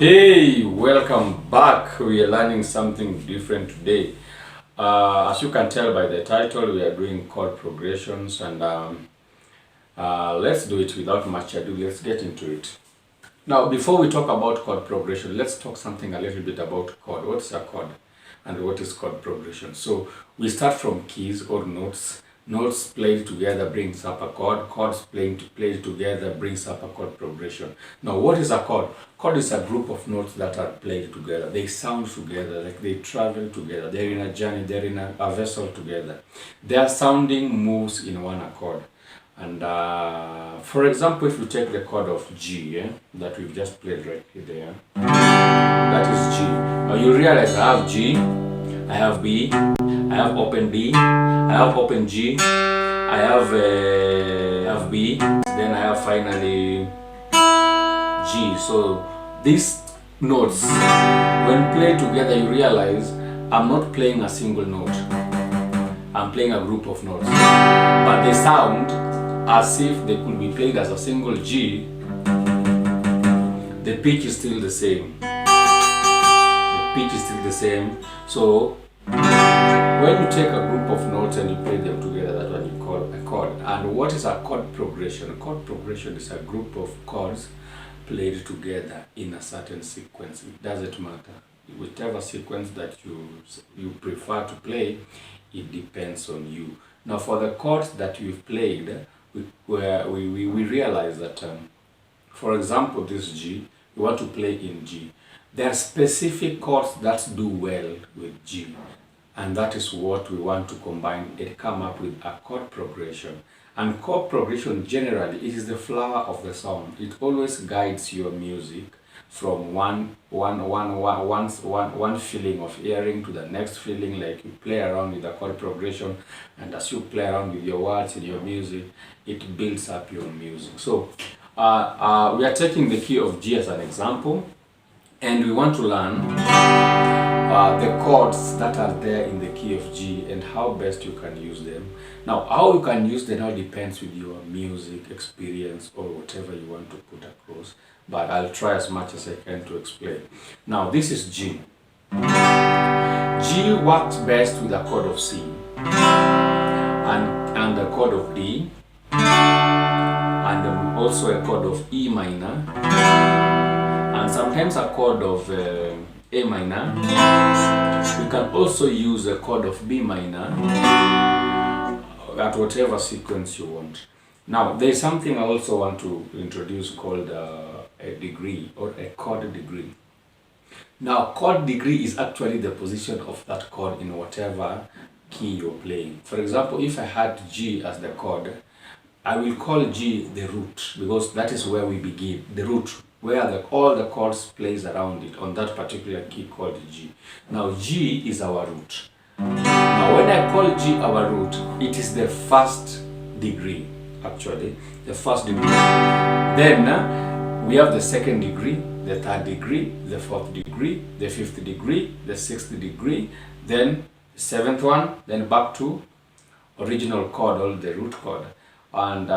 Hey, welcome back. We are learning something different today. As you can tell by the title, we are doing chord progressions, and let's do it without much ado. Let's get into it. Now, before we talk about chord progression, let's talk something a little bit about chord. What's a chord and what is chord progression? So we start from keys or notes. Notes played together brings up a chord. Chords played together brings up a chord progression. Now, what is a chord? Chord is a group of notes that are played together. They sound together, like they travel together. They're in a journey, they're in a vessel together. Their sounding moves in one accord. And for example, if you take the chord of G, that we've just played right there, that is G. Now you realize I have G, I have B, I have open D, I have open G, I have B, then I have finally G. So these notes, when played together, you realize I'm not playing a single note. I'm playing a group of notes, but they sound as if they could be played as a single G. The pitch is still the same. The pitch is still the same. So when you take a group of notes and you play them together, that's what you call a chord. And what is a chord progression? A chord progression is a group of chords played together in a certain sequence. It doesn't matter. Whichever sequence that you prefer to play, it depends on you. Now, for the chords that you've played, we realize that, for example, this G, you want to play in G. There are specific chords that do well with G, and that is what we want to combine and come up with a chord progression. And chord progression generally is the flower of the song. It always guides your music from one feeling of hearing to the next feeling. Like you play around with the chord progression, and as you play around with your words in your music, it builds up your music. So we are taking the key of G as an example, and we want to learn the chords that are there in the key of G and how best you can use them. Now, how you can use them now depends with your music experience or whatever you want to put across, but I'll try as much as I can to explain. Now, this is G. G works best with a chord of C and a chord of D, and also a chord of E minor, and sometimes a chord of A minor. You can also use a chord of B minor at whatever sequence you want. Now, there is something I also want to introduce called a degree or a chord degree. Now, chord degree is actually the position of that chord in whatever key you're playing. For example, if I had G as the chord, I will call G the root, because that is where we begin, the root, where all the chords plays around it on that particular key called G. Now, G is our root. Now, when I call G our root, it is the first degree, actually, the first degree. Then we have the second degree, the third degree, the fourth degree, the fifth degree, the sixth degree, then the seventh one, then back to original chord or the root chord. And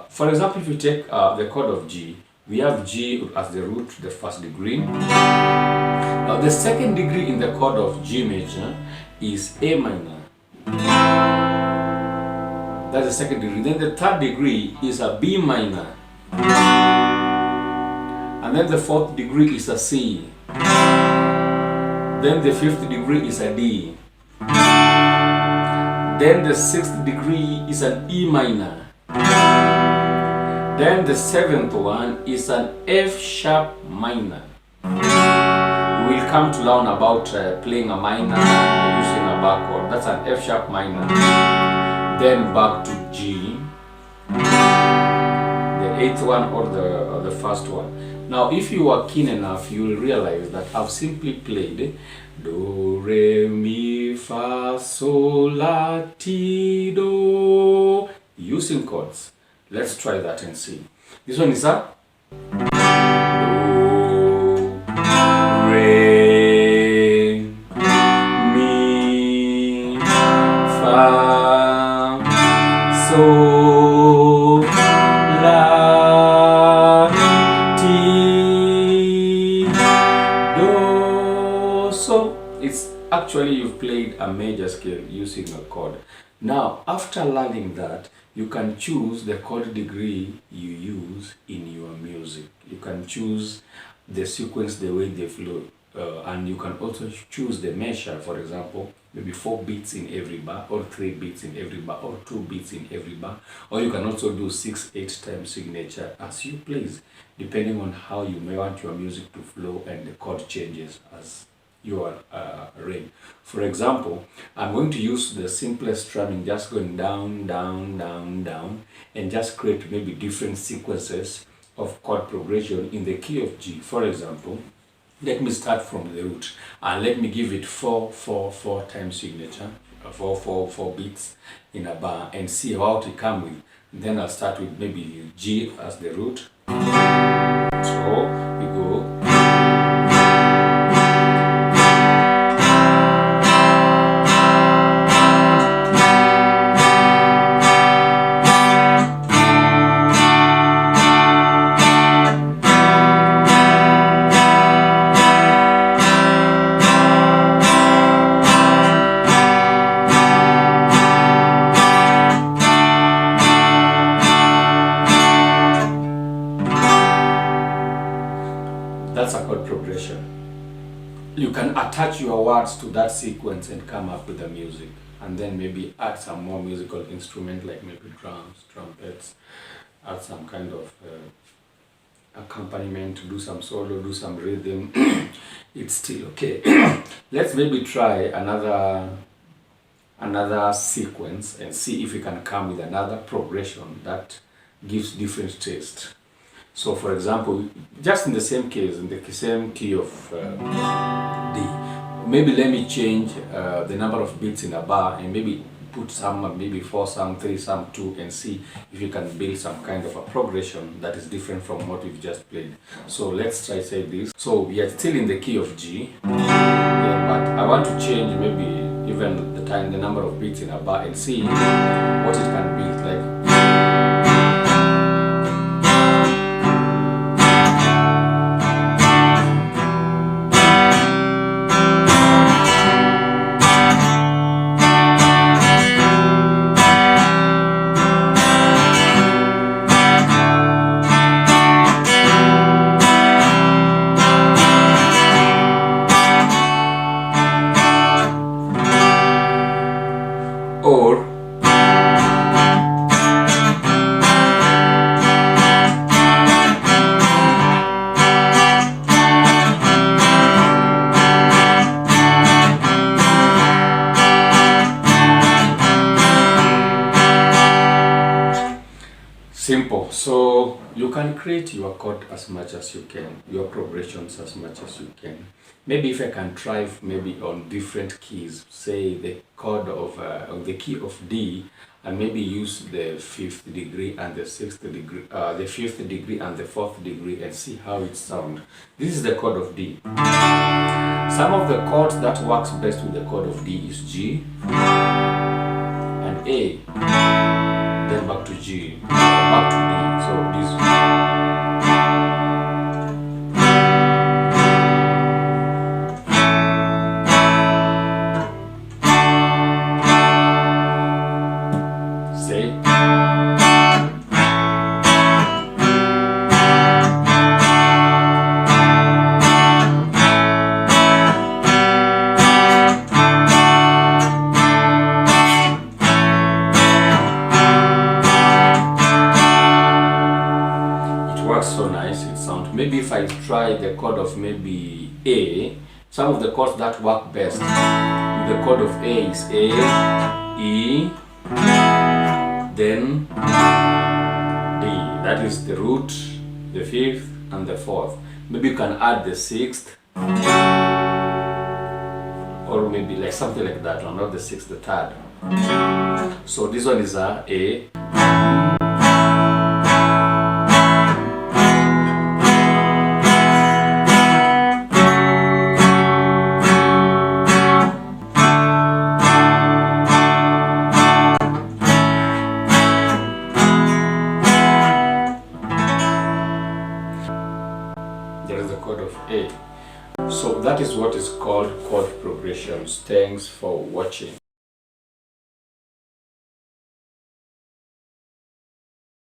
for example, if you take the chord of G, we have G as the root, the first degree. Now, the second degree in the chord of G major is A minor. That's the second degree. Then the third degree is a B minor. And then the fourth degree is a C. Then the fifth degree is a D. Then the sixth degree is an E minor. Then the seventh one is an F sharp minor. We will come to learn about playing a minor using a bar chord. That's an F sharp minor. Then back to G, the eighth one or the first one. Now, if you are keen enough, you will realize that I've simply played Do, Re, Mi, Fa, Sol, La, Ti, Do using chords. Let's try that and see. This one is a Do, Re, Mi, Fa, Sol, La, Ti, actually you've played a major scale using a chord. Now, after learning that, you can choose the chord degree you use in your music. You can choose the sequence, the way they flow, and you can also choose the measure. For example, maybe 4 beats in every bar, or 3 beats in every bar, or 2 beats in every bar, or you can also do 6-8 time signature as you please, depending on how you may want your music to flow and the chord changes as your range. For example, I'm going to use the simplest strumming, just going down, down, down, down, and just create maybe different sequences of chord progression in the key of G. For example, let me start from the root and let me give it 4-4-4 time signature, 4-4-4 beats in a bar, and see how it come with. Then I'll start with maybe G as the root. So we go. That's a chord progression. You can attach your words to that sequence and come up with the music, and then maybe add some more musical instrument like maybe drums, trumpets, add some kind of accompaniment, do some solo, do some rhythm. It's still okay. Let's maybe try another sequence and see if we can come with another progression that gives different taste. So for example, just in the same case, in the same key of D, maybe let me change the number of beats in a bar and maybe put some, maybe 4, some 3, some 2, and see if you can build some kind of a progression that is different from what we've just played. So let's try say this. So we are still in the key of G, yeah, but I want to change maybe even the number of beats in a bar and see what it can build like. Or simple. So you can create your chord as much as you can, your progressions as much as you can. Maybe if I can try maybe on different keys, say the chord of the key of D, and maybe use the 5th degree and the 6th degree, the 5th degree and the 4th degree, and see how it sounds. This is the chord of D. Some of the chords that works best with the chord of D is G and A, then back to G, back to D. So this. So nice it sounds. Maybe if I try the chord of maybe A, some of the chords that work best with the chord of A is A, E, then D. That is the root, the 5th, and the 4th. Maybe you can add the 6th, or maybe like something like that, or not the 6th, the 3rd. So this one is A. There is the chord of A. So that is what is called chord progressions. Thanks for watching.